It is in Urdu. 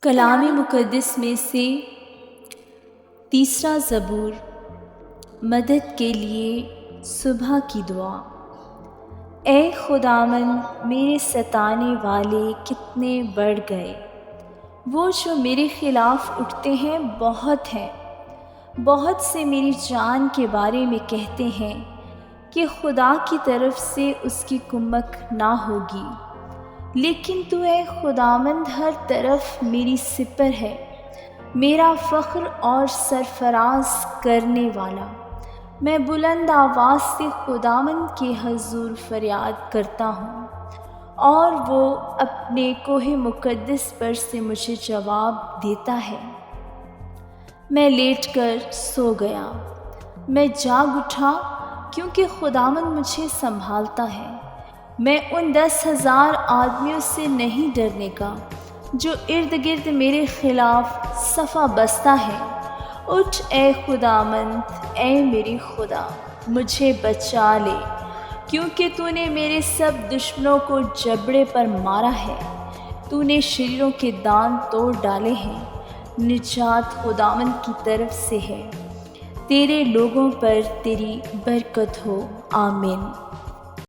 کلام مقدس میں سے تیسرا زبور، مدد کے لیے صبح کی دعا۔ اے خداوند، میرے ستانے والے کتنے بڑھ گئے، وہ جو میرے خلاف اٹھتے ہیں بہت ہیں۔ بہت سے میری جان کے بارے میں کہتے ہیں کہ خدا کی طرف سے اس کی کمک نہ ہوگی، لیکن تو اے خداوند ہر طرف میری سپر ہے، میرا فخر اور سرفراز کرنے والا۔ میں بلند آواز سے خداوند کے حضور فریاد کرتا ہوں، اور وہ اپنے کوہ مقدس پر سے مجھے جواب دیتا ہے۔ میں لیٹ کر سو گیا، میں جاگ اٹھا کیونکہ خداوند مجھے سنبھالتا ہے۔ میں ان 10,000 آدمیوں سے نہیں ڈرنے کا جو ارد گرد میرے خلاف صفا بستہ ہے۔ اٹھ اے خداوند، اے میری خدا، مجھے بچا لے، کیونکہ تو نے میرے سب دشمنوں کو جبڑے پر مارا ہے۔ تو نے شریروں کے دان توڑ ڈالے ہیں۔ نجات خداوند کی طرف سے ہے، تیرے لوگوں پر تیری برکت ہو، آمین۔